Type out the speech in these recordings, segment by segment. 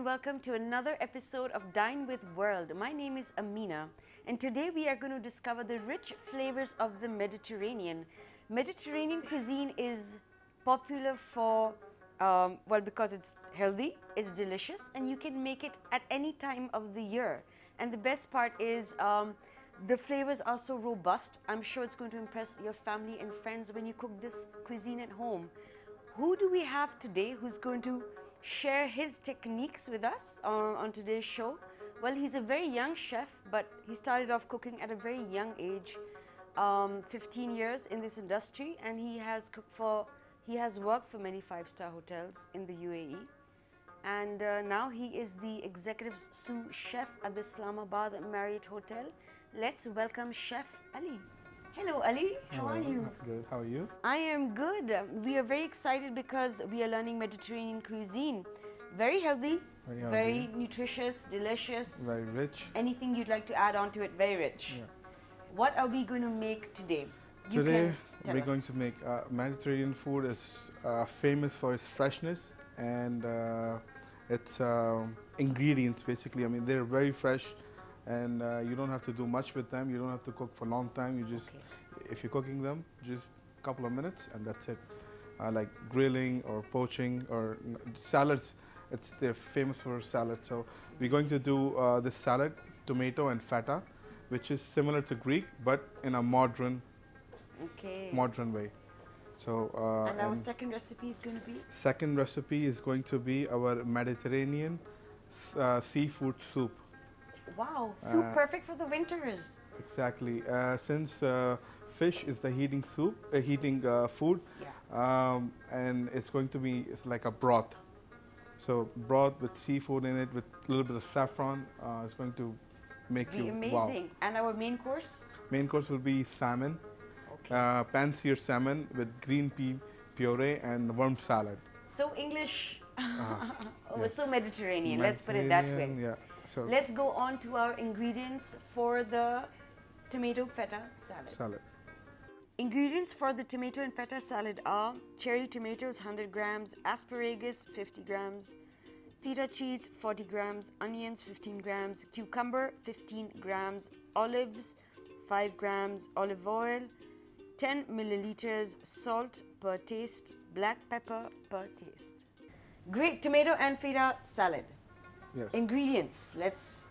welcome to another episode of Dine with World. My name is Ameena, and today we are going to discover the rich flavors of the Mediterranean. Mediterranean cuisine is popular for, because it's healthy, it's delicious, and you can make it at any time of the year. And the best part is the flavors are so robust. I'm sure it's going to impress your family and friends when you cook this cuisine at home. Who do we have today who's going to share his techniques with us on today's show? Well, he's a very young chef, but he started off cooking at a very young age, 15 years in this industry, and he has worked for many five-star hotels in the UAE. And now he is the executive sous chef at the Islamabad Marriott Hotel. Let's welcome Chef Ali. Hello Ali, how are you? Good, how are you? I am good. We are very excited because we are learning Mediterranean cuisine. Very healthy, very nutritious, delicious. Very rich. Anything you'd like to add on to it, very rich. Yeah. What are we going to make today? Today we're going to make Mediterranean food. Is famous for its freshness and its ingredients basically. I mean, they're very fresh. And you don't have to do much with them. You don't have to cook for a long time. You just, if you're cooking them, just a couple of minutes and that's it. Like grilling or poaching or salads, they're famous for salads. So we're going to do this salad, tomato and feta, which is similar to Greek, but in a modern way. So and our second recipe is going to be? Second recipe is going to be our Mediterranean seafood soup. Wow, soup perfect for the winters. Exactly. Since fish is the heating food, and it's going to be like a broth. So broth with seafood in it with a little bit of saffron is going to make you amazing. Wow. And our main course? Main course will be salmon, pan-seared salmon with green pea puree and worm salad. So English, Yes. So Mediterranean. Let's put it that way. Yeah. So let's go on to our ingredients for the tomato feta salad. Ingredients for the tomato and feta salad are cherry tomatoes 100 grams, asparagus 50 grams, feta cheese 40 grams, onions 15 grams, cucumber 15 grams, olives 5 grams, olive oil 10 milliliters, salt per taste, black pepper per taste. Great tomato and feta salad. Yes. Ingredients. Let's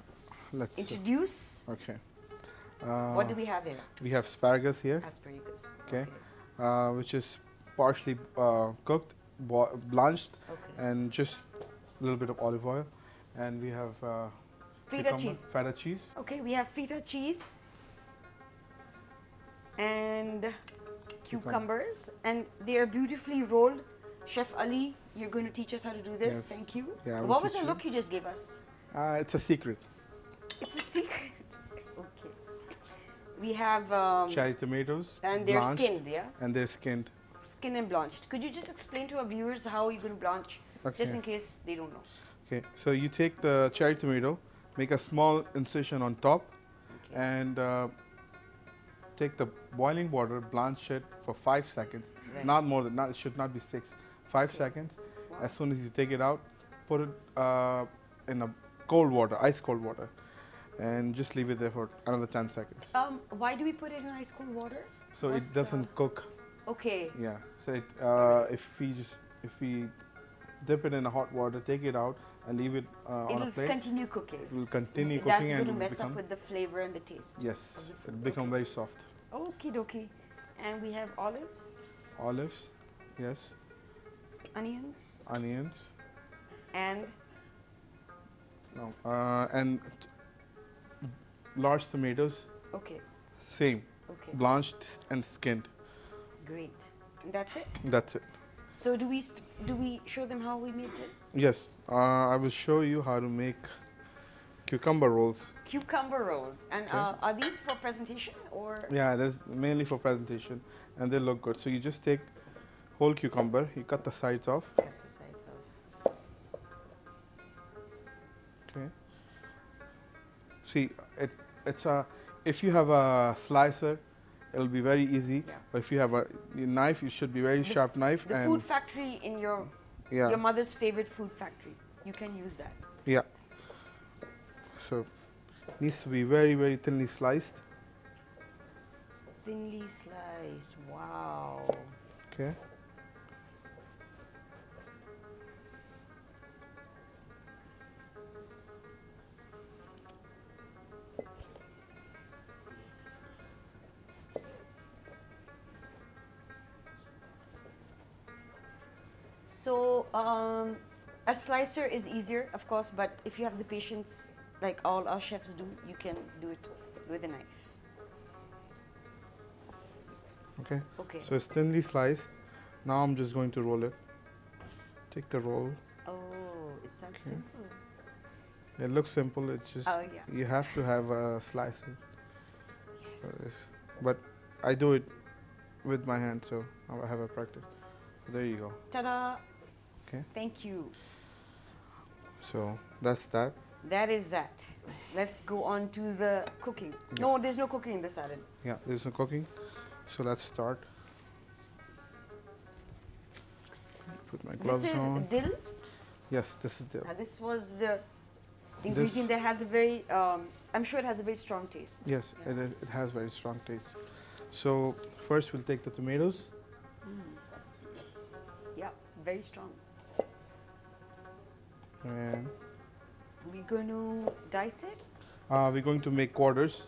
introduce. Okay. What do we have here? We have asparagus here. Asparagus. Okay. Which is partially cooked, blanched, and just a little bit of olive oil. And we have feta cheese. Okay, we have feta cheese and cucumbers, and they are beautifully rolled. Chef Ali, you're going to teach us how to do this. Yes. Thank you. Yeah, what was the look you just gave us? It's a secret. It's a secret. Okay. We have cherry tomatoes. And they're skinned, yeah? And they're skinned. Skinned and blanched. Could you just explain to our viewers how you're going to blanch, just in case they don't know? Okay. So you take the cherry tomato, make a small incision on top, and take the boiling water, blanch it for 5 seconds. Right. Not more than, it should not be 6. 5 seconds. Wow. As soon as you take it out, put it in a cold water, ice cold water, and just leave it there for another 10 seconds. Why do we put it in ice cold water? So it doesn't cook. Okay. Yeah. So if we dip it in a hot water, take it out and leave it on a plate. It'll continue cooking. It will continue cooking. That's going to mess up with the flavor and the taste. Yes. It will become very soft. Okie dokie. And we have olives. Olives. Yes. Onions. Onions. And? No. And large tomatoes. Okay. Same. Okay. Blanched and skinned. Great. And that's it? That's it. So do we show them how we made this? Yes. I will show you how to make cucumber rolls. Cucumber rolls. And are these for presentation or? Yeah, that's mainly for presentation, and they look good. So you just take whole cucumber, you cut the sides off. Cut the sides off. Okay. See, if you have a slicer, it'll be very easy. Yeah. But if you have a knife, it should be very sharp knife. The food factory in your mother's favorite food factory. you can use that. Yeah. So needs to be very, very thinly sliced. Thinly sliced. Wow. Okay. So a slicer is easier, of course, but if you have the patience, like all our chefs do, you can do it with a knife. Okay. Okay. So it's thinly sliced. Now I'm just going to roll it. Take the roll. Oh, it's that simple. It looks simple. It's just you have to have a slicer. Yes. But I do it with my hand, so I have a practice. So there you go. Ta-da! Okay. Thank you. So that's that. That is that. Let's go on to the cooking. Yeah. No, there's no cooking in the salad. Yeah, there's no cooking. So let's start. Put my gloves on. This is dill? Yes, this is dill. This was the ingredient that has a very, I'm sure it has a very strong taste. Yes, yeah. It has very strong taste. So first we'll take the tomatoes. Yeah, very strong. And we're going to dice it? We're going to make quarters.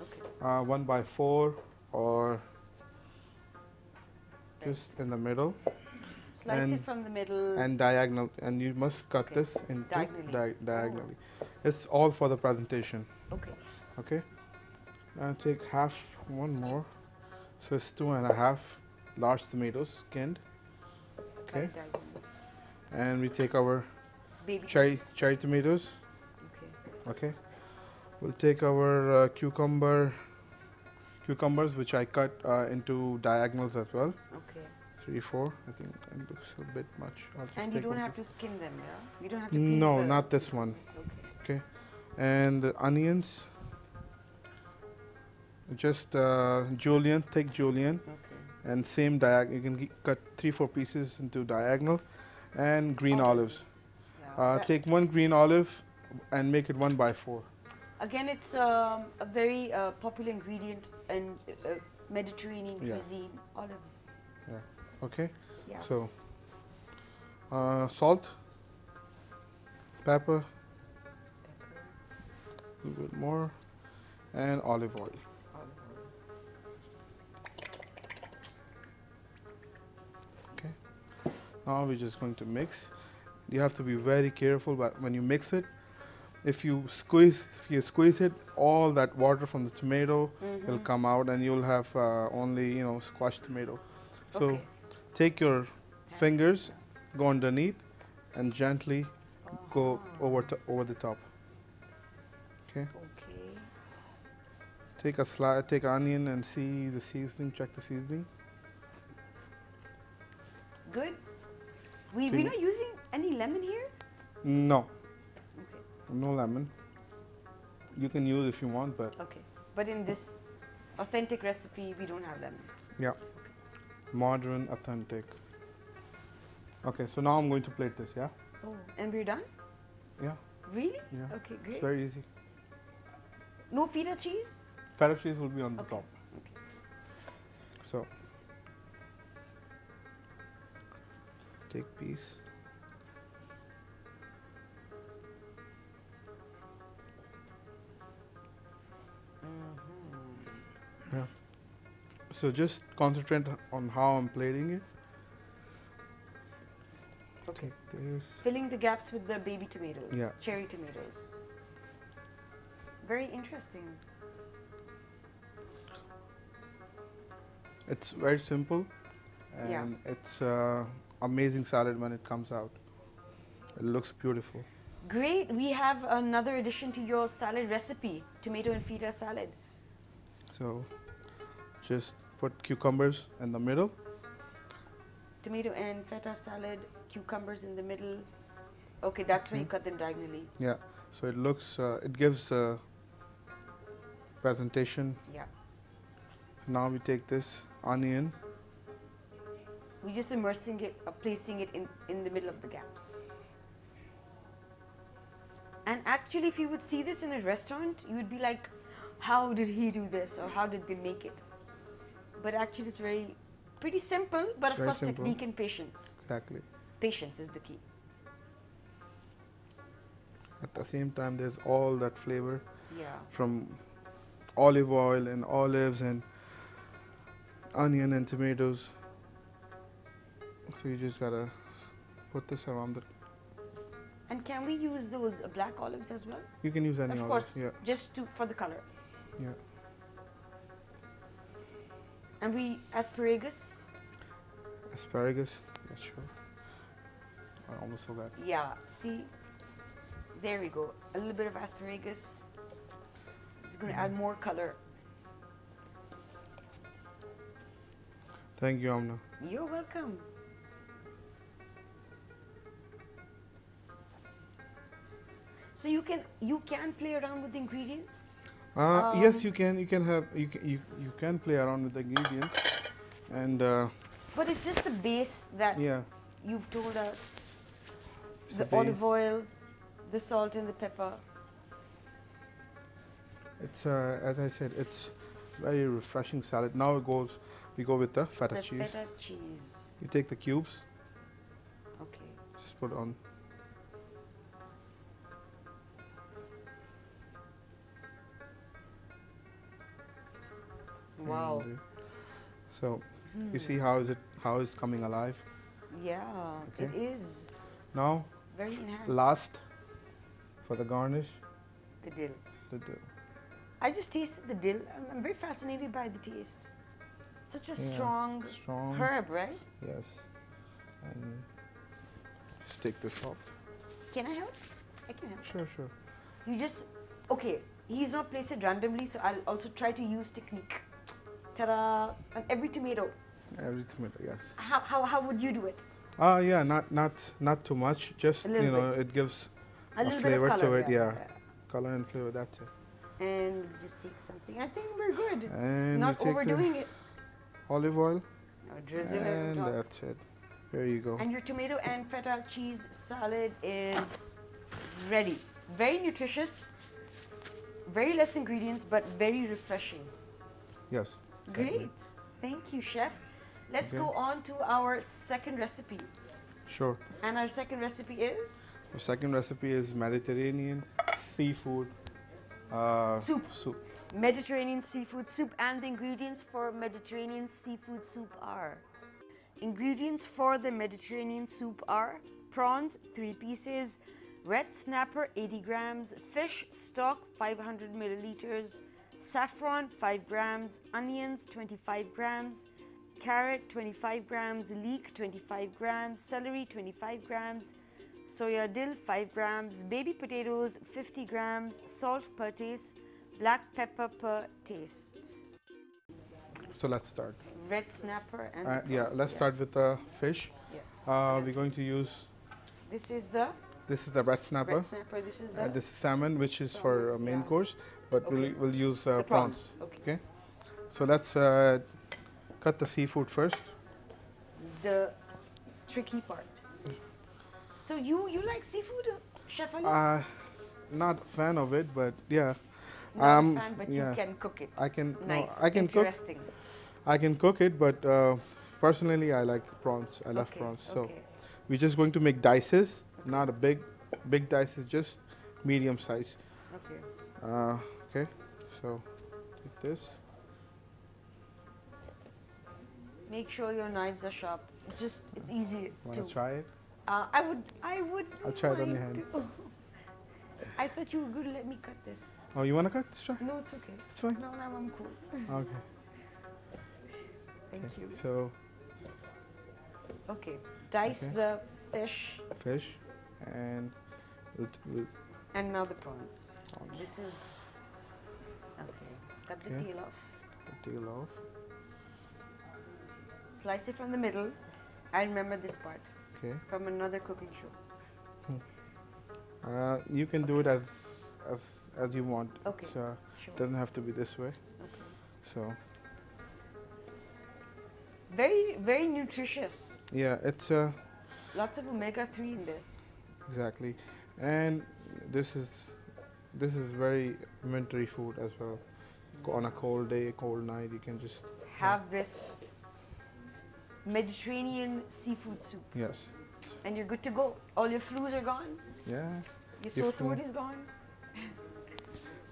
Okay. 1 by 4 or just in the middle. Slice it from the middle. And diagonal, and you must cut this into diagonally. It's all for the presentation. Okay. Okay. Now take one more. So it's 2.5 large tomatoes skinned. Okay. And we take our cherry tomatoes. Okay. Okay. We'll take our cucumbers, which I cut into diagonals as well. Okay. 3, 4. I think it looks a bit much. And you don't have to skin them, yeah? You don't have to peel No, not this one. Okay. And the onions, just julienne, thick julienne. Okay. And same diagonal. You can cut 3, 4 pieces into diagonal. And green olives. Yeah. Take 1 green olive and make it 1 by 4. Again, it's a very popular ingredient in Mediterranean cuisine, olives. Yeah. Okay. Yeah. So, salt, pepper, a little bit more, and olive oil. Okay. Now we're just going to mix. You have to be very careful, but when you mix it, if you squeeze it, all that water from the tomato will come out, and you'll have only squashed tomato. So take your fingers, go underneath, and gently go over the top. Okay. Okay. Take onion and see the seasoning. Check the seasoning. Good. We're not using any lemon here? No. No lemon. You can use if you want, but... Okay. But in this authentic recipe, we don't have lemon. Yeah. Modern, authentic. Okay, so now I'm going to plate this, yeah? Oh, and we're done? Yeah. Really? Yeah. Okay, great. It's very easy. No feta cheese? Feta cheese will be on the top. Okay. So, take piece. Yeah. So just concentrate on how I'm plating it. Okay. Take this. Filling the gaps with the baby tomatoes. Yeah. Cherry tomatoes. Very interesting. It's very simple, and it's amazing salad when it comes out. It looks beautiful. Great. We have another addition to your salad recipe, tomato and feta salad. So just put cucumbers in the middle. Tomato and feta salad, cucumbers in the middle. Okay, that's where you cut them diagonally. Yeah. So it looks, it gives presentation. Yeah. Now we take this onion. We're just immersing it, placing it in the middle of the gaps. And actually, if you would see this in a restaurant, you would be like, how did he do this, or how did they make it? But actually, it's pretty simple, but of course, technique and patience. Exactly. Patience is the key. At the same time, there's all that flavor from olive oil and olives and onion and tomatoes. So you just gotta put this around the. And can we use those black olives as well? You can use any olives. Of course, yeah. just for the color. Yeah. And asparagus. Asparagus. Yes, sure. I almost forgot. Yeah. See. There we go. A little bit of asparagus. It's going to add more color. Thank you, Aamir. You're welcome. So you can play around with the ingredients. Yes, you can. You can play around with the ingredients, and. But it's just the base that you've told us. The olive oil, the salt and the pepper. It's as I said, it's very refreshing salad. Now we go with the feta cheese. The feta cheese. You take the cubes. Okay. Just put on. Wow. So you see how it's coming alive. Yeah, it is. Now very enhanced. Last for the garnish. The dill. The dill. I just tasted the dill. I'm very fascinated by the taste. Such a strong herb, right? Yes. And just take this off. Can I help? I can help. Sure, sure. You just, okay, he's not placed it randomly, so I'll also try to use technique. Ta-da! On every tomato. Every tomato, yes. How would you do it? Yeah, not too much. Just it gives a flavor to it. Yeah. Color and flavor. That's it. And just take something. I think we're good. And not overdoing it. Olive oil. Drizzle and that's it. There you go. And your tomato and feta cheese salad is ready. Very nutritious. Very less ingredients, but very refreshing. Yes. Exactly. Great. Thank you, chef. Let's go on to our second recipe. Sure. And our second recipe is? The second recipe is Mediterranean seafood soup. Mediterranean seafood soup, and the ingredients for Mediterranean seafood soup are: ingredients for the Mediterranean soup are prawns 3 pieces, red snapper 80 grams, fish stock 500 milliliters, saffron 5 grams, onions 25 grams, carrot 25 grams, leek 25 grams, celery 25 grams, soya dill 5 grams, baby potatoes 50 grams, salt per taste, black pepper per taste. So let's start. Red snapper and let's start with the fish. We're going to use. This is the red snapper. Red snapper. This is the. This is salmon, which is for main course, but we'll use prawns. Okay. So let's cut the seafood first. The tricky part. So you like seafood, Chef Ali? Not a fan of it, but yeah. Not a fan, but you can cook it. I can. Nice. No, I can Interesting. cook. I can cook it, but personally, I like prawns. I love prawns. So we're just going to make dices, not a big dices, just medium size. Okay. Okay. So take this. Make sure your knives are sharp. It's easy to. Want to try it? I would. I'll try it on your hand. I thought you were going to let me cut this. Oh, you want to cut? Let's try. No, it's okay. It's fine. No, I'm cool. Okay. Thank you. So. Okay. Dice the fish. Fish, and and now the prawns. This is Cut the tail off. The tail off. Slice it from the middle. I remember this part. Okay. From another cooking show. You can do it as you want. Okay. It doesn't have to be this way. Okay. So. Very, very nutritious. Yeah, it's lots of omega-3 in this. Exactly, And this is very wintry food as well. On a cold day, cold night, you can just have this Mediterranean seafood soup. Yes. And you're good to go. All your flus are gone. Yeah. Your sore throat is gone.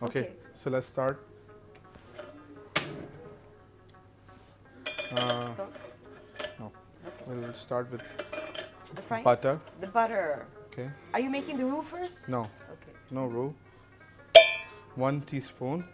Okay, so let's start. Stop. No. Okay. We'll start with The frying? butter. The butter. Okay. Are you making the roux first? No. Okay. No roux. 1 teaspoon.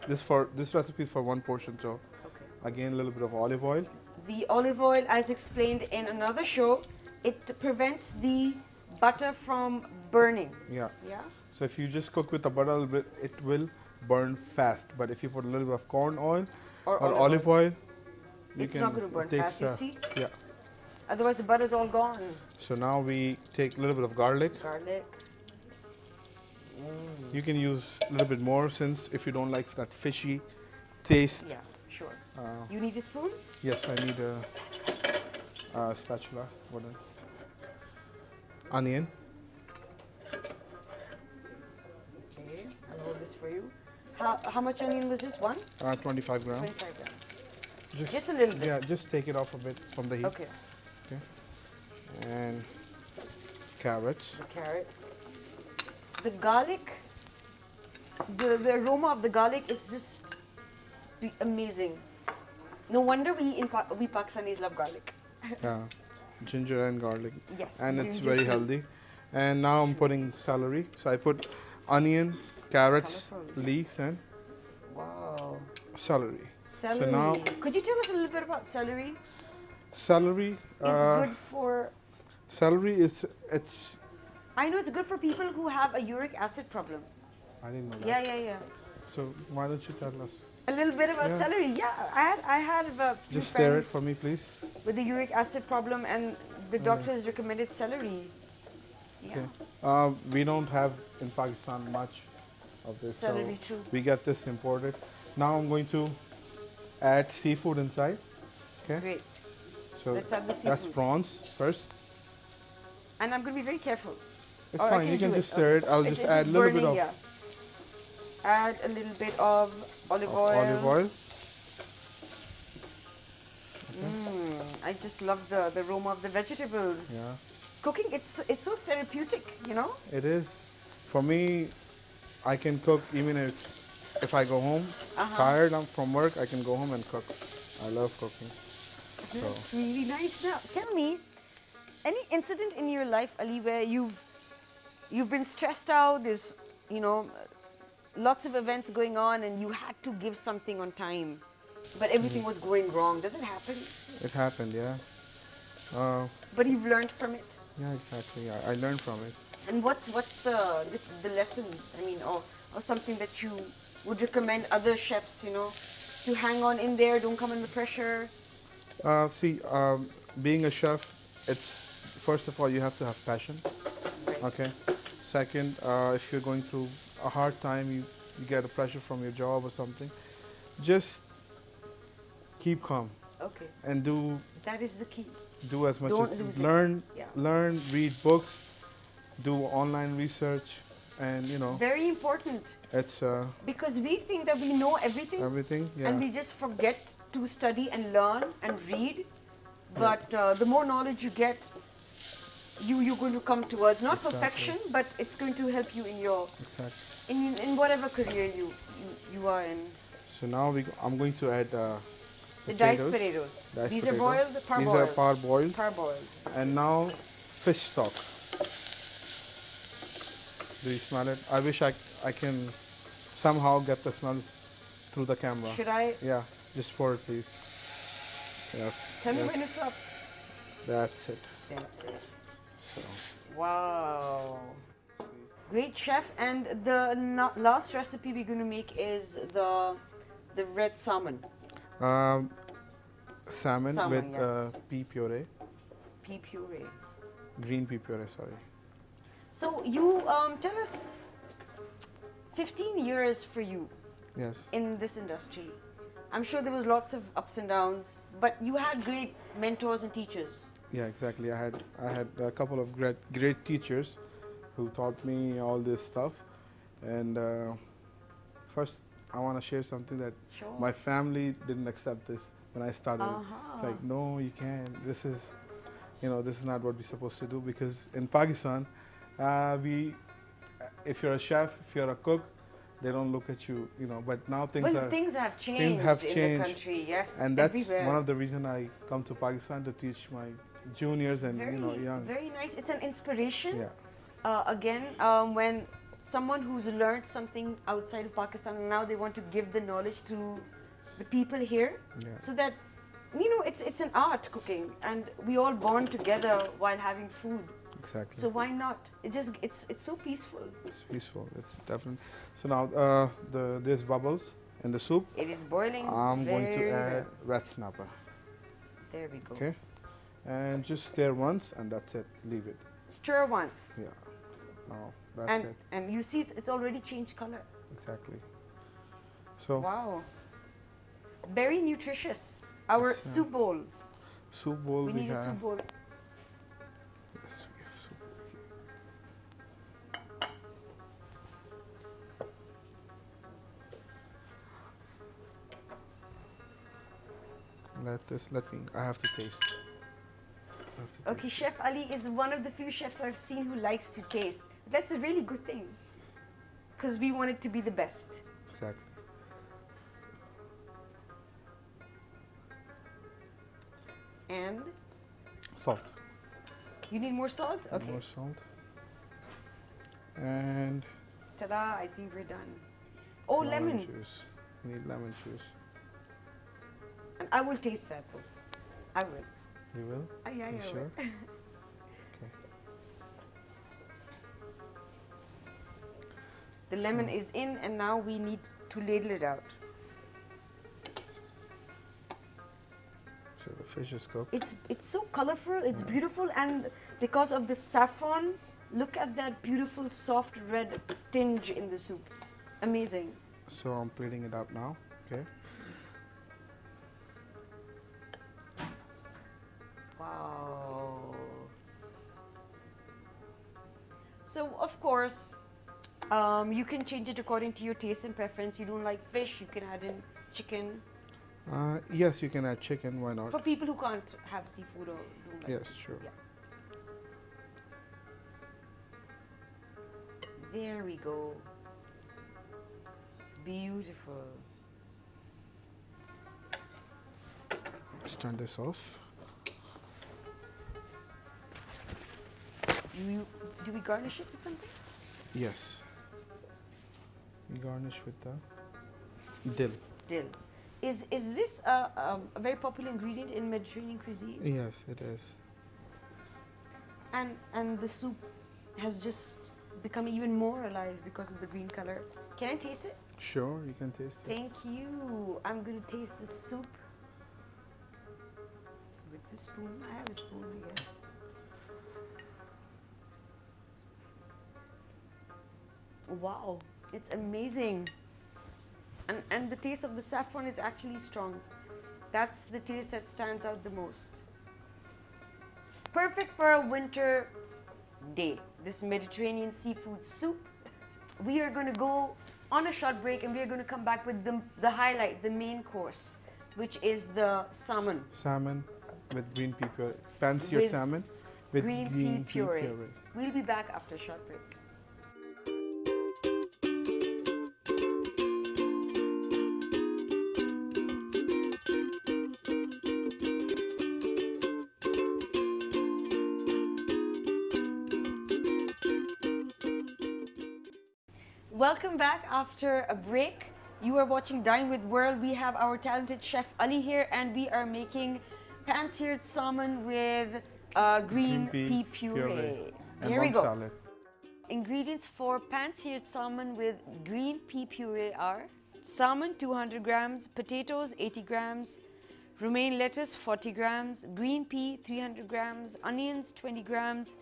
This recipe is for 1 portion, so okay. Again a little bit of olive oil. The olive oil, as explained in another show, it prevents the butter from burning. Yeah. Yeah. So if you just cook with the butter a little bit, it will burn fast. But if you put a little bit of corn oil or olive oil, it's not going to burn fast. You see? Yeah. Otherwise, the butter's all gone. So now we take a little bit of garlic. Garlic. You can use a little bit more since if you don't like that fishy taste. Yeah, sure. You need a spoon? Yes, I need a spatula. Onion. Okay, I'll hold this for you. How much onion was this? 25 grams. 25 grams. Just a little bit. Yeah, just take it off a bit from the heat. Okay. Okay. And carrots. The carrots. The garlic, the aroma of the garlic is just amazing. No wonder we Pakistanis love garlic. Yeah, ginger and garlic. Yes. And it's very healthy. And now I'm putting celery. So I put onion, carrots, leeks, and celery. Celery. So now, could you tell us a little bit about celery? Celery is good for. Celery it's. I know it's good for people who have a uric acid problem. I didn't know that. Yeah. So why don't you tell us a little bit about celery? Yeah, I had a few just stir it for me, please. With the uric acid problem, and the doctors recommended celery. Yeah. Okay. We don't have in Pakistan much of this. Celery, so true. We get this imported. Now I'm going to add seafood inside. Okay. Great. So let's add the seafood. That's prawns first. And I'm going to be very careful. It's fine. You can just stir it. I'll just add a little bit of. Yeah. Add a little bit of olive oil. Olive oil. Okay. I just love the aroma of the vegetables. Yeah. Cooking, it's so therapeutic, you know. It is. For me, I can cook even if I go home tired from work. I can go home and cook. I love cooking. That's really nice. Now, tell me, any incident in your life, Ali, where you've been stressed out? There's lots of events going on, and you had to give something on time, but everything was going wrong. Does it happen? It happened, yeah. But you've learned from it. Yeah, exactly. I learned from it. And what's the lesson? I mean, or something that you would recommend other chefs, to hang on in there, don't come under pressure. Being a chef, it's first of all you have to have passion. Right. Okay. Second, if you're going through a hard time, you get a pressure from your job or something, just keep calm. Okay. And do. That is the key. Do as much Don't as lose learn. Yeah. Learn, read books, do online research, and Very important. It's because we think that we know everything. Everything, yeah. And we just forget to study and learn and read. But the more knowledge you get, you're going to come towards not perfection, but it's going to help you in your in whatever career you are in. So now I'm going to add the diced potatoes. These are boiled, parboiled. These are parboiled. Parboiled. And now fish stock. Do you smell it? I wish I can somehow get the smell through the camera. Should I? Yeah, just pour it, please. Yes. Tell me when it's up. That's it. That's it. So. Wow. Great, chef. And the last recipe we're going to make is the red salmon. Salmon with yes. pea puree. Pea puree. Green pea puree, sorry. So you tell us, 15 years for you. Yes. In this industry. I'm sure there was lots of ups and downs, but you had great mentors and teachers. Yeah, exactly. I had a couple of great teachers who taught me all this stuff. And first, I want to share something that my family didn't accept this when I started. It's like, no, you can't. This is, this is not what we're supposed to do, because in Pakistan, if you're a chef, if you're a cook, they don't look at you, but now things have changed in the country, yes, and that's everywhere. One of the reasons I come to Pakistan, to teach my juniors and young. Very nice. It's an inspiration. Yeah. Again, when someone who's learned something outside of Pakistan, and now they want to give the knowledge to the people here, so that it's an art, cooking, and we all bond together while having food. Exactly. So why not? It's so peaceful. It's peaceful. It's definitely. So now there's bubbles in the soup. It is boiling. I'm going to add red snapper. There we go. Okay, and just stir once, and that's it. Leave it. Stir once. Yeah. Now that's it. And you see, it's already changed color. Exactly. So. Wow. Very nutritious. Our soup bowl. Soup bowl. We need a soup bowl. Yes, we have soup. I have to taste. Okay, Chef Ali is one of the few chefs I've seen who likes to taste. That's a really good thing, because we want it to be the best. Exactly. And? Salt. You need more salt? Okay. More salt. And? Ta-da, I think we're done. Oh, lemon. Juice. We need lemon juice. And I will taste that though. I will. You will? Yeah, you sure? Okay. The lemon is in, and now we need to ladle it out. So the fish is cooked. It's so colorful, it's beautiful, and because of the saffron, look at that beautiful soft red tinge in the soup. Amazing. So I'm plating it up now, okay? Wow. So of course, you can change it according to your taste and preference. You don't like fish, you can add in chicken. Yes, you can add chicken, why not? For people who can't have seafood or don't like yes, seafood. sure. Yeah. There we go. Beautiful. Let's turn this off. Do we garnish it with something? Yes. We garnish with the dill. Dill. Is this a very popular ingredient in Mediterranean cuisine? Yes, it is. And the soup has just become even more alive because of the green color. Can I taste it? Sure, you can taste it. Thank you. I'm going to taste the soup with the spoon. I have a spoon, I guess. Wow, it's amazing. And the taste of the saffron is actually strong. That's the taste that stands out the most. Perfect for a winter day. This Mediterranean seafood soup. We are going to go on a short break, and we are going to come back with the highlight, the main course, which is the salmon. Salmon with green pea puree. Pan-seared salmon with green pea puree. We'll be back after a short break. Welcome back after a break. You are watching Dine with World. We have our talented chef Ali here, and we are making pan-seared salmon with green pea puree. Here we go. Salad. Ingredients for pan-seared salmon with green pea puree are salmon 200 grams, potatoes 80 grams, romaine lettuce 40 grams, green pea 300 grams, onions 20 grams,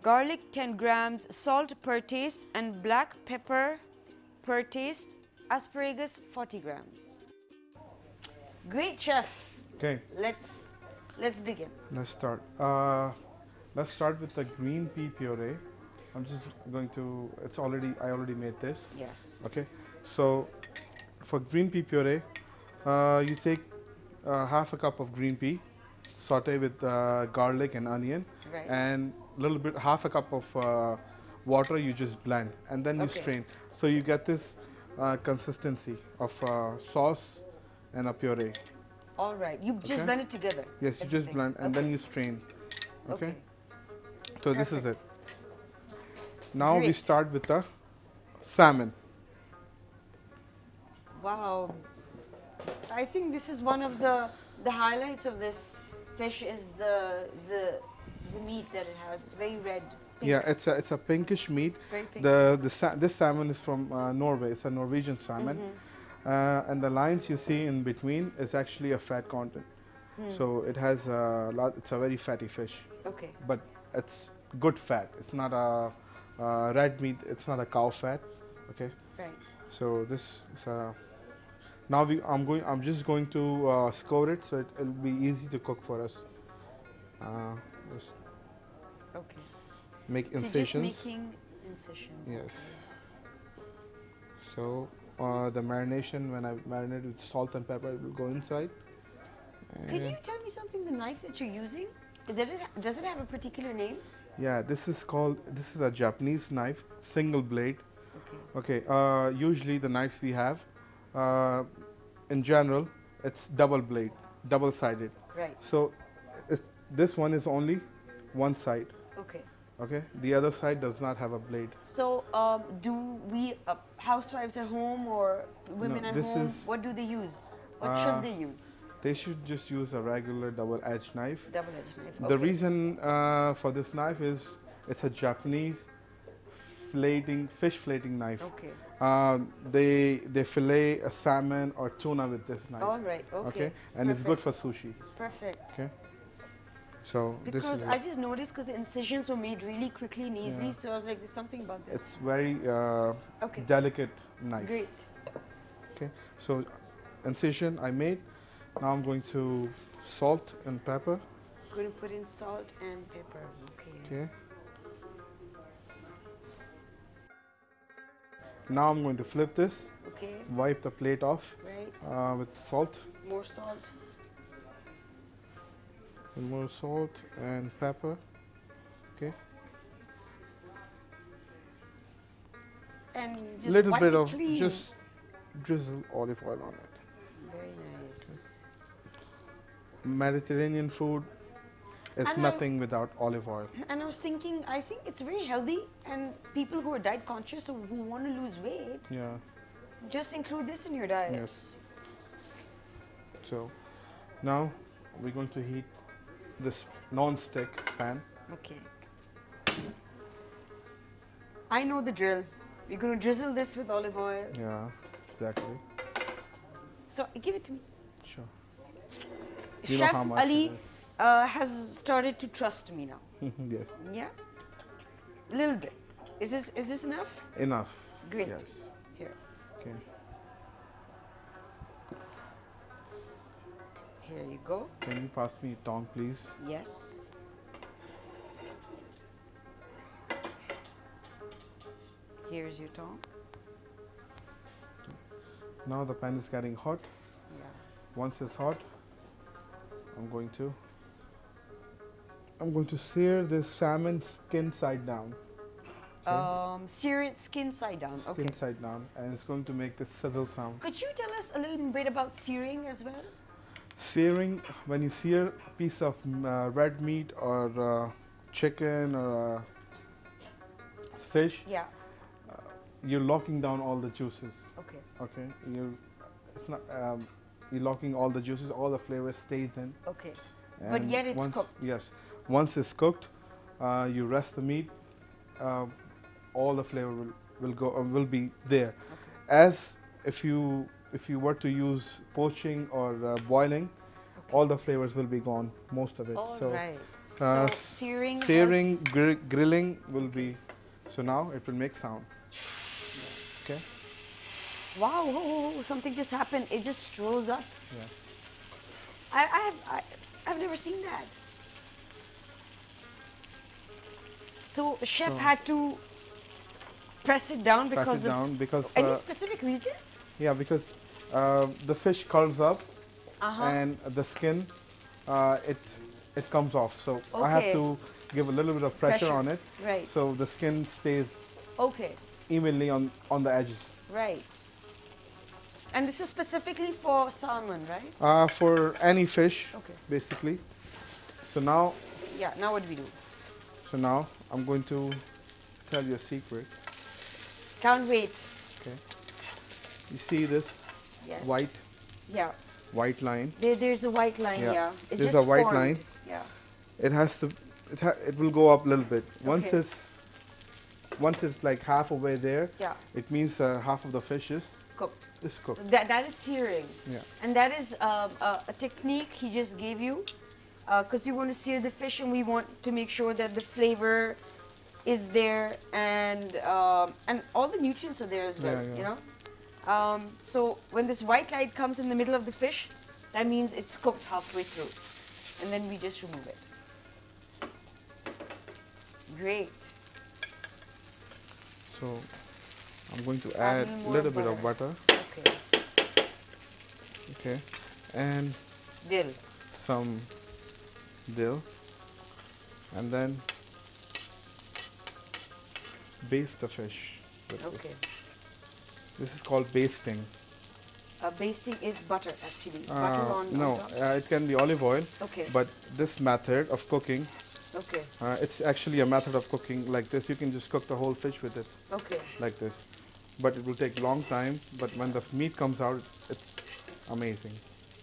garlic 10 grams, salt per taste, and black pepper per taste, asparagus 40 grams. Great, chef. Okay. Let's begin. Let's start. Let's start with the green pea puree. I'm just going to, I already made this. Yes. Okay, so for green pea puree, you take half a cup of green pea, saute with garlic and onion, Right. and half a cup of water. You just blend, and then you strain. So you get this consistency of sauce and a puree. All right. You just blend it together. Yes, you just blend, and then you strain. Okay. So this is it. Now we start with the salmon. Wow. I think this is one of the highlights of this fish is the meat that it has, very red. Pink. Yeah, it's a pinkish meat. Very pink. This salmon is from Norway. It's a Norwegian salmon, and the lines you see in between is actually a fat content. So it has it's a very fatty fish. Okay. But it's good fat. It's not a red meat. It's not a cow fat. Okay. Right. So this is now I'm just going to score it so it'll be easy to cook for us. Just Okay. make So incisions. just making incisions. Yes. So the marination, when I marinate with salt and pepper, it will go inside. Could you tell me something? The knife that you're using, does it have a particular name? Yeah, this is a Japanese knife, single blade. Okay. Okay. Usually the knives we have, in general, it's double sided. Right. So this one is only one side. Okay. Okay. The other side does not have a blade. So do we housewives at home or women at home? What do they use? What should they use? They should just use a regular double-edged knife. Double-edged knife. Okay. The reason for this knife is it's a Japanese fish filleting knife. Okay. They fillet a salmon or tuna with this knife. All right. Okay. And it's good for sushi. Perfect. Okay. So because this is I just noticed because the incisions were made really quickly and easily, so I was like, there's something about this. It's very delicate knife. Great. Okay. So incision I made. Now I'm going to salt and pepper. Going to put in salt and pepper. Okay. Okay. Now I'm going to flip this. Okay. Wipe the plate off. Right. With salt. More salt. And more salt and pepper. Okay. And just little wipe bit it of clean. just drizzle olive oil on it. Very nice. Okay. Mediterranean food is nothing without olive oil. And I was thinking, I think it's very healthy, and people who are diet conscious or who want to lose weight, just include this in your diet. Yes. So now we're going to heat this non-stick pan. Okay. I know the drill. We're going to drizzle this with olive oil. Yeah, exactly. So give it to me. Sure. Chef Ali has started to trust me now. Yes. Yeah? A little bit. Is this enough? Enough. Great. Yes. Here. Okay. Here you go. Can you pass me a tongue, please? Yes. Here's your tongue. Now the pan is getting hot. Yeah. Once it's hot, I'm going to sear this salmon skin side down. Okay. Sear it skin side down. Skin side down, and it's going to make this sizzle sound. Could you tell us a little bit about searing as well? Searing, when you sear a piece of red meat or chicken or fish, you're locking down all the juices. Okay. Okay. You're locking all the juices, all the flavor stays in. Okay. But yet it's cooked. Yes. Once it's cooked, you rest the meat. All the flavor will be there. Okay. As if you were to use poaching or boiling, all the flavors will be gone, most of it. All so, right. So searing, grilling will be. So now it will make sound. Okay. Wow! Whoa, something just happened. It just rose up. Yeah. I've never seen that. So chef had to press it down because any specific reason? Yeah, because the fish curls up and the skin it comes off. So I have to give a little bit of pressure on it, right? So the skin stays evenly on the edges. Right. And this is specifically for salmon, right? For any fish, basically. So now. Yeah. Now what do we do? So now I'm going to tell you a secret. Can't wait. Okay. You see this white? Yeah. White line. There's a white line. Yeah. It's There's just a white formed. line. Yeah. It has to. It will go up a little bit. Once it's like halfway there, it means half of the fish is cooked. It's cooked. So that is searing. Yeah. And that is a technique he just gave you, because we want to sear the fish and we want to make sure that the flavor is there and all the nutrients are there as well. You know. So when this white light comes in the middle of the fish, that means it's cooked halfway through, and then we just remove it. Great. So I'm going to add a little bit of butter. Okay. Okay. And dill. Some dill. And then baste the fish with this. This is called basting. Basting is butter, actually. Butter on top? It can be olive oil. Okay. But this method of cooking, it's actually a method of cooking like this. You can just cook the whole fish with it. Okay. Like this. But it will take a long time. But when the meat comes out, it's amazing.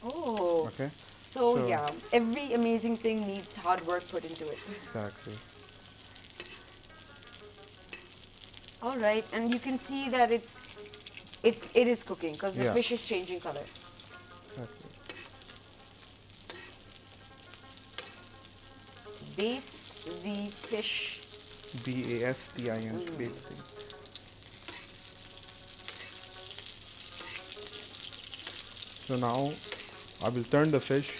Oh. Okay. So yeah, every amazing thing needs hard work put into it. Exactly. All right, and you can see that it is cooking because the fish is changing color. Exactly. Baste the fish. B-A-S-T-I-N. Basting. So now I will turn the fish.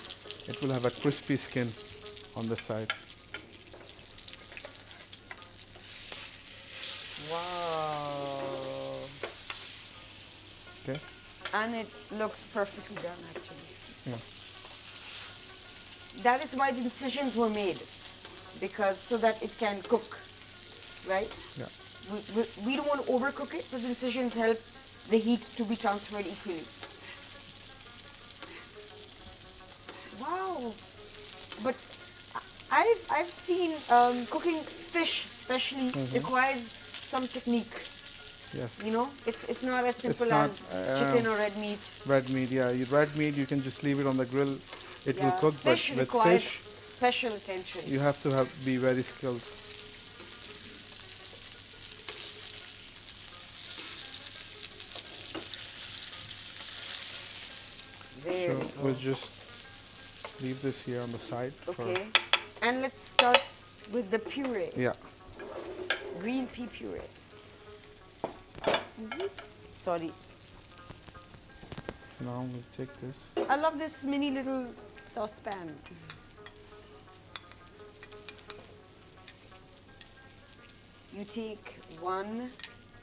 It will have a crispy skin on the side. Wow. Okay. And it looks perfectly done, actually. Yeah. That is why the incisions were made, because so that it can cook, right? Yeah. We don't want to overcook it, so the incisions help the heat to be transferred equally. Wow. But I've seen cooking fish especially requires some technique. Yes. You know, it's not as simple as chicken or red meat. Red meat, yeah. Red meat, you can just leave it on the grill. It will cook, fish but with requires fish, special attention. you have to be very skilled. There so we'll just leave this here on the side. Okay. And let's start with the puree. Yeah. Green pea puree. Sorry. Now we'll take this. I love this mini little saucepan. You take one.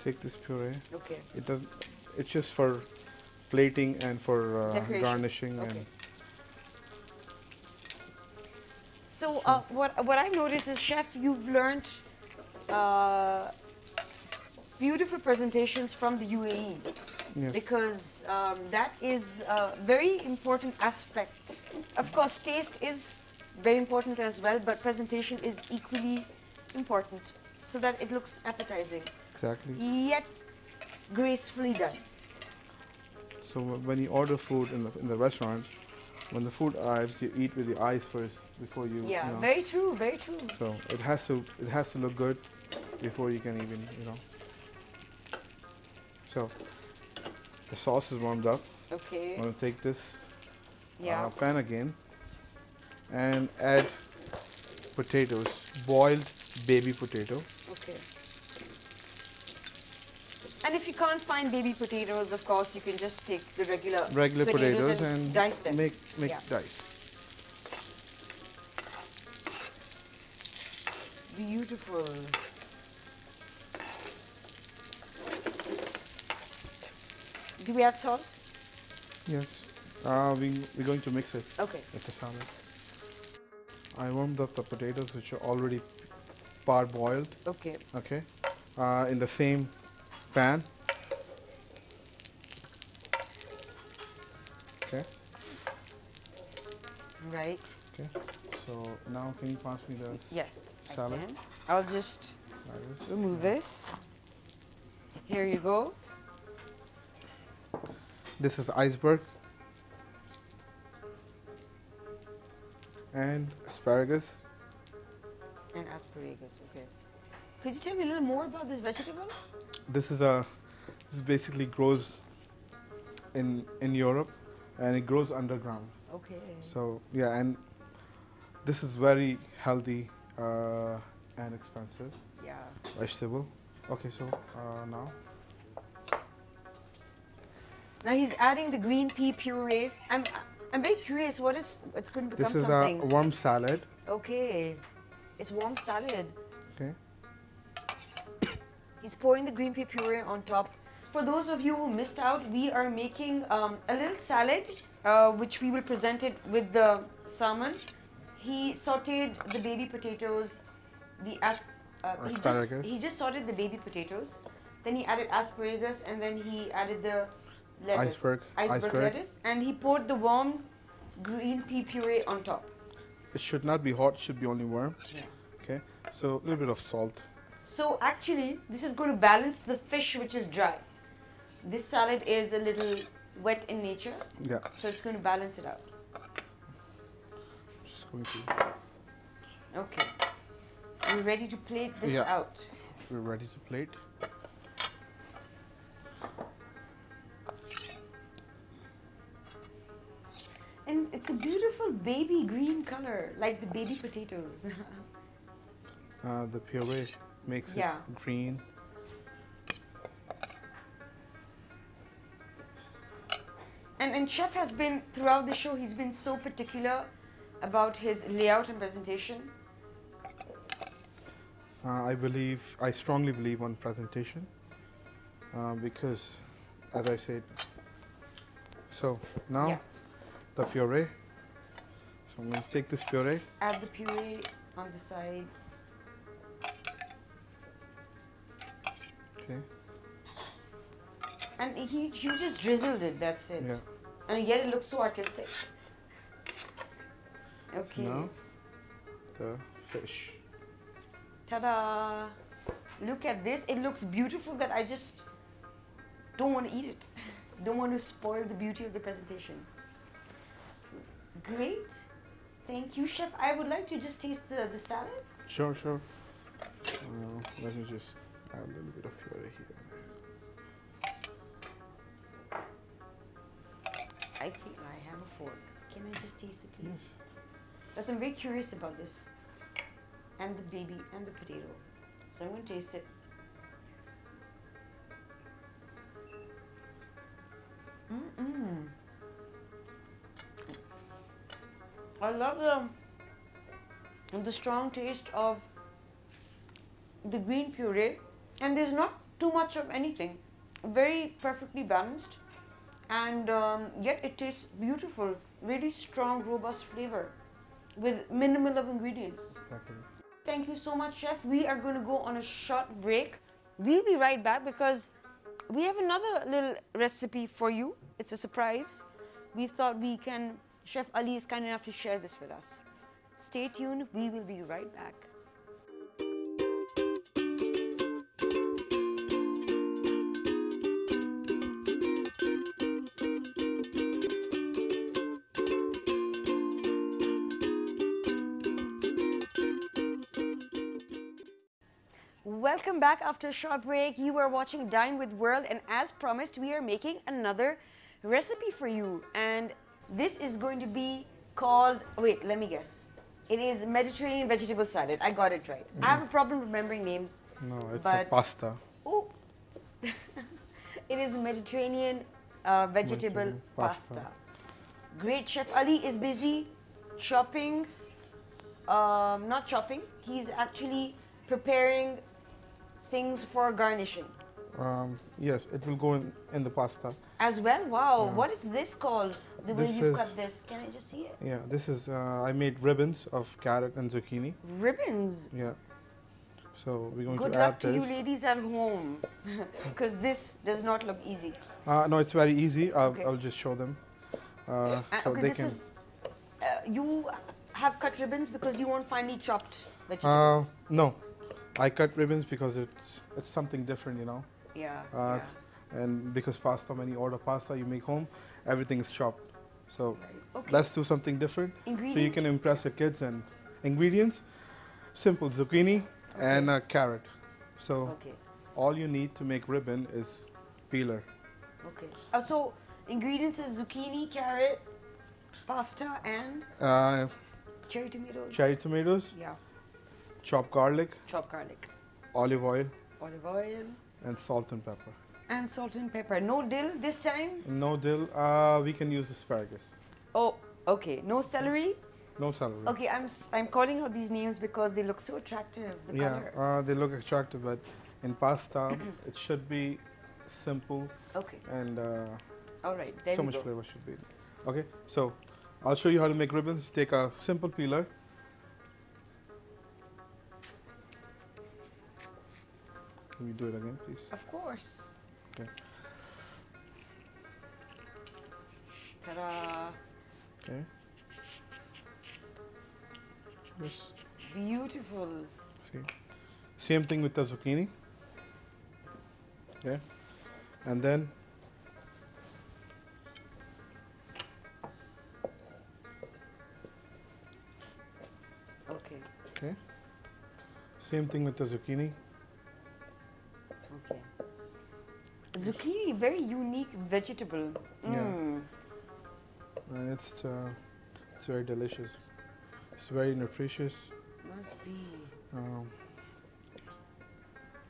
Take this puree. Okay. It doesn't. It's just for plating and for garnishing. Okay. And so what I've noticed is, Chef, you've learned beautiful presentations from the UAE. Yes. Because that is a very important aspect. Of course, taste is very important as well, but presentation is equally important so that it looks appetizing. Exactly. Yet gracefully done. So when you order food in the restaurant, when the food arrives, you eat with your eyes first before you. Yeah, you know. very true, very true. So it has to look good before you can even, you know. So the sauce is warmed up. Okay. I'm going to take this pan again and add potatoes, boiled baby potato. Okay. And if you can't find baby potatoes, of course, you can just take the regular potatoes and dice them. Make dice. beautiful. Do we add salt? Yes. We're going to mix it Okay. with the salad. I warmed up the potatoes, which are already parboiled. Okay. Okay. In the same pan. Okay. Right. Okay. So now, can you pass me the Yes, salad? I can. I'll just Like this? remove this. Here you go. This is iceberg and asparagus. And asparagus, okay. Could you tell me a little more about this vegetable? This basically grows in Europe, and it grows underground. Okay. So yeah, and this is very healthy and expensive Yeah. vegetable. Okay, so now He's adding the green pea puree. I'm very curious. It's going to become this is something? a warm salad. Okay. It's warm salad. Okay. He's pouring the green pea puree on top. For those of you who missed out, we are making a little salad, which we will present it with the salmon. He sauteed the baby potatoes, Asparagus. he just sauteed the baby potatoes. Then he added asparagus, and then he added the lettuce, iceberg lettuce, and he poured the warm green pea puree on top. It should not be hot; it should be only warm. Yeah. Okay. So a little bit of salt. So actually, this is going to balance the fish, which is dry. This salad is a little wet in nature. Yeah. So it's going to balance it out. Just going to. Okay. We're ready to plate this Yeah. out. We're ready to plate. And it's a beautiful baby green color, like the baby potatoes. The puree makes Yeah. it green. And Chef has been, throughout the show, he's been so particular about his layout and presentation. I strongly believe on presentation because, as I said, so now Yeah. the puree. So I'm going to take this puree. Add the puree on the side. Okay. And you just drizzled it, that's it. Yeah. And yet it looks so artistic. So Okay. now the fish. Ta-da! Look at this. It looks beautiful that I just don't want to eat it. Don't want to spoil the beauty of the presentation. Great. Thank you, Chef. I would like to just taste the salad. Sure, sure. Let me just add a little bit of puree here. I think I have a fork. Can I just taste it, please? Because I'm very curious about this. And the baby and the potato. So I'm going to taste it. I love the strong taste of the green puree, and there's not too much of anything. Very perfectly balanced, and yet it tastes beautiful. Really strong, robust flavor with minimal of ingredients. Exactly. Thank you so much, Chef. We are going to go on a short break. We'll be right back because we have another little recipe for you. It's a surprise. We thought Chef Ali is kind enough to share this with us. Stay tuned. We will be right back. Welcome back after a short break. You are watching Dine with World, and as promised, we are making another recipe for you. And this is going to be called, wait, let me guess. It is Mediterranean vegetable salad. I got it right. I have a problem remembering names. No, it's a pasta. Oh, it is Mediterranean vegetable pasta. Great. Chef Ali is busy chopping, not chopping. He's actually preparing things for garnishing. Yes, it will go in the pasta. As well? Wow. Yeah. What is this called? The way This you've is- cut this. Can I just see it? Yeah, this is, I made ribbons of carrot and zucchini. Ribbons. Yeah. So we're going Good to luck add to this. you ladies at home. Because this does not look easy. No, it's very easy. Okay. I'll just show them. So Okay, they this can. is... you have cut ribbons because you want finely chopped Uh, vegetables. no, I cut ribbons because it's something different, you know. Yeah, Uh, And because pasta, when you order pasta, you make home, everything is chopped. So Okay. let's do something different. So you Ingredients? can impress your kids. And ingredients, simple zucchini and a carrot. So Okay, all you need to make ribbon is peeler. okay. So, ingredients is zucchini, carrot, pasta, and cherry tomatoes. Cherry tomatoes, Yeah, chopped garlic, chopped garlic, olive oil, olive oil, and salt and pepper. and salt and pepper. No dill this time? No dill. We can use asparagus. Oh, okay. No celery? No celery. Okay, I'm calling out these names because they look so attractive. The color. Yeah, they look attractive, but in pasta, it should be simple Okay. and All right. There so we much go. flavor should be. Okay, so I'll show you how to make ribbons. Take a simple peeler. Can you do it again, please? Of course. Okay. Ta-da! Okay. Just Beautiful. see. Same thing with the zucchini. Okay. And then Okay. okay. Same thing with the zucchini. Okay. Zucchini, very unique vegetable. Yeah. Mm. And it's very delicious. It's very nutritious. Must be. Um,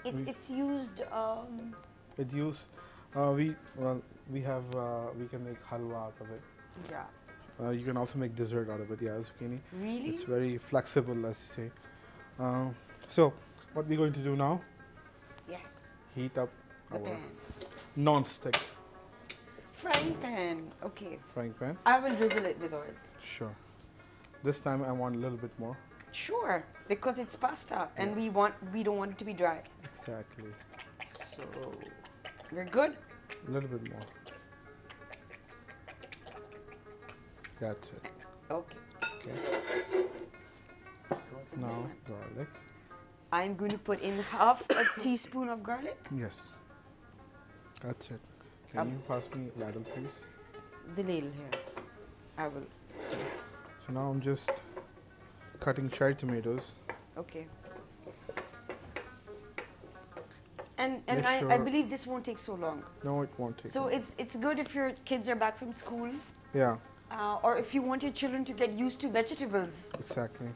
It's used. it use we can make halwa out of it. Yeah. You can also make dessert out of it. Yeah, zucchini. Really? It's very flexible, as you say. So what we're going to do now? Yes. Heat up The our pan. non-stick Frying pan. Okay. frying pan. I will drizzle it with oil. Sure. This time I want a little bit more. Sure, because it's pasta and Yes. we don't want it to be dry. Exactly. So we're good. A little bit more. That's it. Okay. Okay. Goes in Now there. garlic. I'm going to put in half a teaspoon of garlic. Yes. That's it. Can you pass me ladle, please? The ladle here. I will. So now I'm just cutting cherry tomatoes. Okay. And Make I sure- believe this won't take so long. No, it won't take. So long. it's good if your kids are back from school, Yeah, or if you want your children to get used to vegetables. exactly.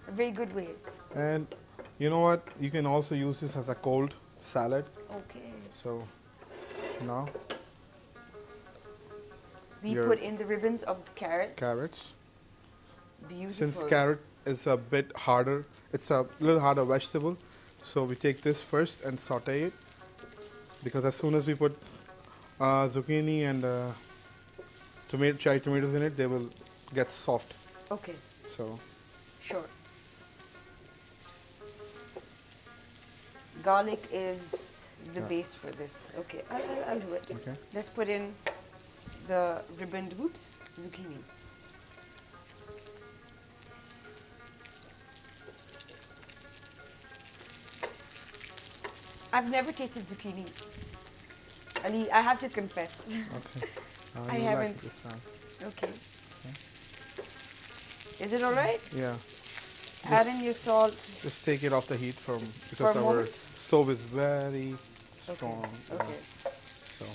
A very good way. And you know what? You can also use this as a cold salad. Okay. So now We Your put in the ribbons of carrots. carrots. Beautiful. Since carrot is a bit harder, it's a little harder vegetable. So we take this first and saute it, because as soon as we put zucchini and cherry tomatoes in it, they will get soft. Okay. So Sure. Garlic is the Yeah. base for this. Okay, I'll do it. okay. Let's put in the ribboned zucchini. I've never tasted zucchini. Ali, I have to confess. Okay. I you like haven't. it this time. Okay. Is it alright? Yeah. Add in your salt. Just take it off the heat For because a our moment? stove is very Okay. strong. Okay. So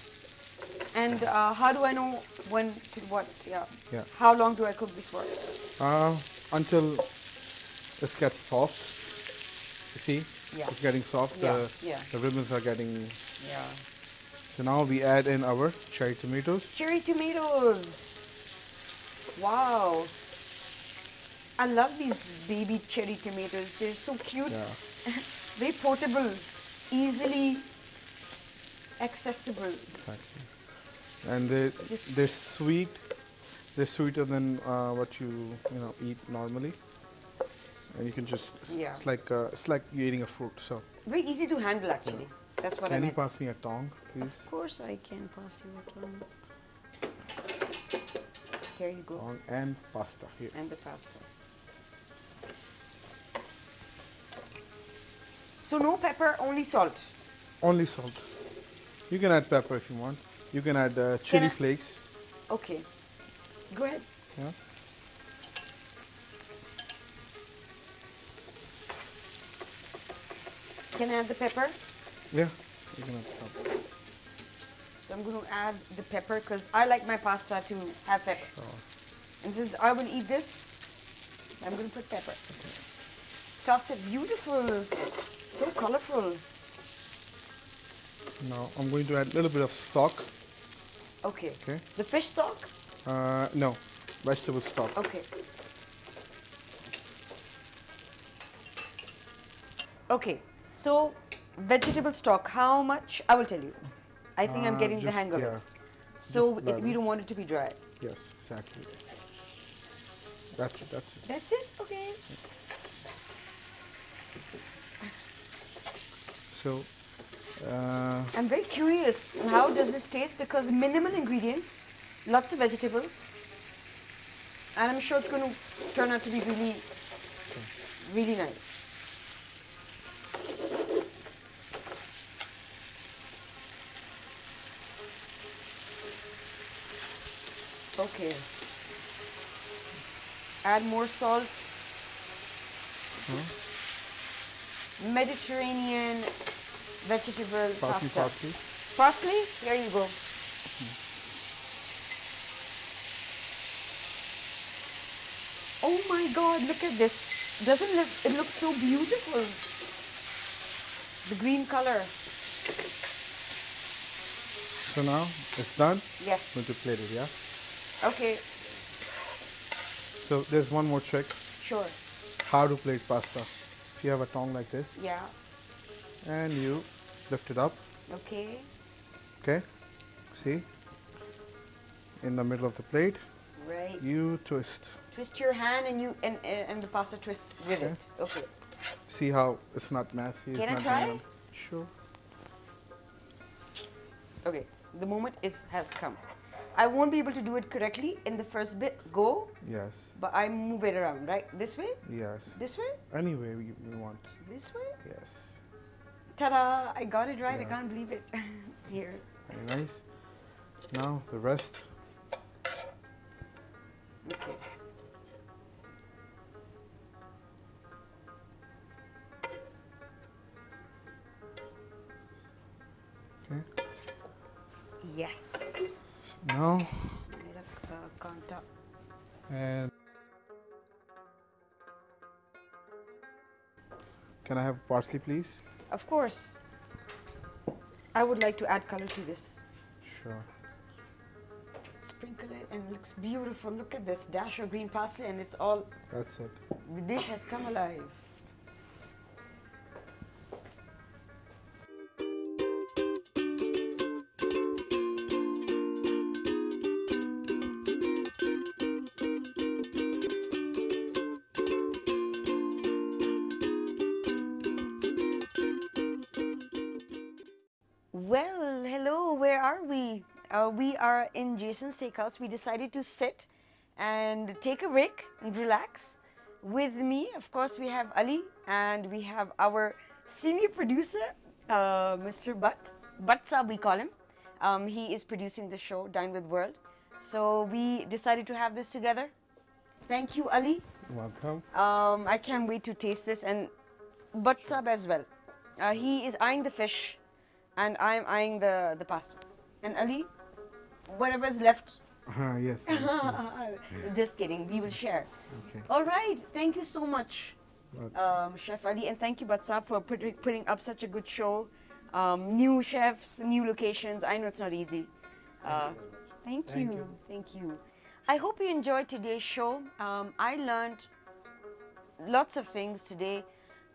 And how do I know when to what? Yeah. yeah. How long do I cook this for? Until it gets soft. You see? Yeah. It's getting soft. Yeah. Yeah. The ribbons are getting. Yeah. So now we add in our cherry tomatoes. Cherry tomatoes. Wow. I love these baby cherry tomatoes. They're so cute. Yeah. very portable, easily accessible. Exactly. And they're sweet. They're sweeter than what you eat normally. And you can just it's like you're eating a fruit. So very easy to handle actually. That's what I meant. Can you pass me a tongue, please? Of course I can pass you a tongue. Here you go. Tongue and pasta here. And the pasta. So no pepper, only salt. Only salt. You can add pepper if you want. You can add chili flakes. Okay. Go ahead. Yeah. Can I add the pepper? Yeah. You can add pepper. So I'm going to add the pepper because I like my pasta to have pepper. Sure. And since I will eat this, I'm going to put pepper. Okay. Toss it. Beautiful. So colorful. Now I'm going to add a little bit of stock. Okay. Okay. The fish stock? No. Vegetable stock. Okay. Okay. So vegetable stock, how much? I will tell you. I think I'm getting the hang of it. So we don't want it to be dry. Yes, exactly. That's it, that's it. That's it? Okay. So, I'm very curious, how does this taste? Because minimal ingredients, lots of vegetables, and I'm sure it's going to turn out to be really, really nice. Okay. Add more salt. Mediterranean vegetable pasta. Parsley. Parsley? Here you go. Oh my God, look at this. Doesn't it look so beautiful? The green color. So now it's done? Yes. I'm going to plate it, yeah? Okay. So there's one more trick. Sure. How to plate pasta. If you have a tongue like this. Yeah. And you lift it up. Okay. Okay. See? In the middle of the plate. Right. You twist. Twist your hand and the pasta twists with it. Okay. See how it's not messy. Can I try? Sure. Okay. The moment has come. I won't be able to do it correctly in the first bit. Go. Yes. But I move it around, right? This way? Yes. This way? Any way you want. This way? Yes. Ta-da! I got it right. Yeah. I can't believe it. Here. Very nice. Now the rest. Okay. Okay. Yes. Now. Contact. And can I have parsley, please? Of course. I would like to add color to this. Sure. Sprinkle it and it looks beautiful. Look at this dash of green parsley and it's all. That's it. The dish has come alive. Well, hello, where are we? We are in Jason's Steakhouse. We decided to sit and take a break and relax. With me, of course, we have Ali and we have our senior producer, Mr. Butt Sab we call him. He is producing the show, Dine with World. So we decided to have this together. Thank you, Ali. Welcome. I can't wait to taste this, and Butt Sab as well. He is eyeing the fish and I'm eyeing the pasta. And Ali, whatever's left. Yes. Just kidding, we will share. Okay. All right, thank you so much, Chef Ali, and thank you, Butt Sab, for putting up such a good show. New chefs, new locations. I know it's not easy. Thank you. Thank you. I hope you enjoyed today's show. I learned lots of things today.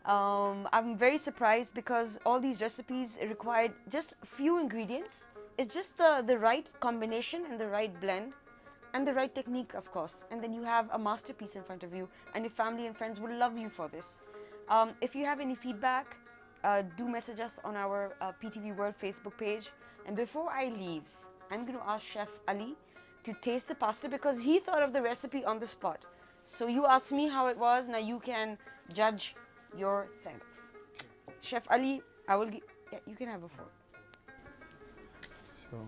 I'm very surprised because all these recipes required just few ingredients. It's just the right combination and the right blend and the right technique, of course. And then you have a masterpiece in front of you, and your family and friends will love you for this. If you have any feedback, do message us on our PTV World Facebook page. And before I leave, I'm going to ask Chef Ali to taste the pasta because he thought of the recipe on the spot. So you asked me how it was, now you can judge yourself. Chef Ali, I will yeah, you can have a fork. So,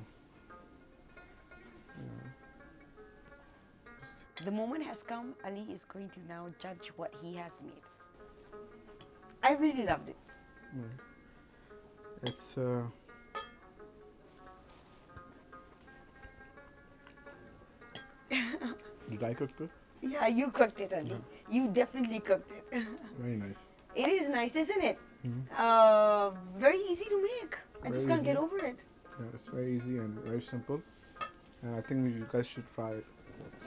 the moment has come. Ali is going to now judge what he has made. I really loved it. It's did I cook this? Yeah, you cooked it, Ali. You definitely cooked it. Very nice. It is nice, isn't it? Very easy to make. I just can't get over it. Yeah, it's very easy and very simple. And I think you guys should try it.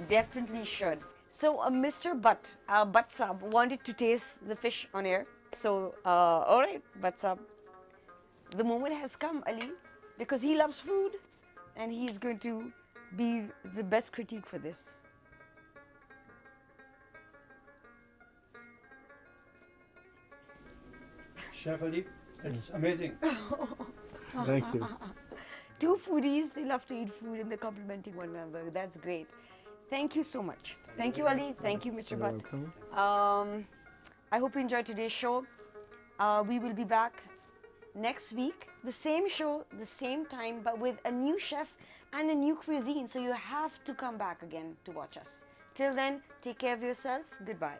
Definitely should. So Mr. Butt Sab wanted to taste the fish on air. So, all right, Butt Sab. The moment has come, Ali, because he loves food and he's going to be the best critique for this. Chef Ali, it's amazing. Thank you. Two foodies, they love to eat food and they're complimenting one another. That's great. Thank you so much. Thank you, Ali. Thank you, Mr. Butt. Welcome. I hope you enjoyed today's show. We will be back next week. The same show, the same time, but with a new chef and a new cuisine. So you have to come back again to watch us. Till then, take care of yourself. Goodbye.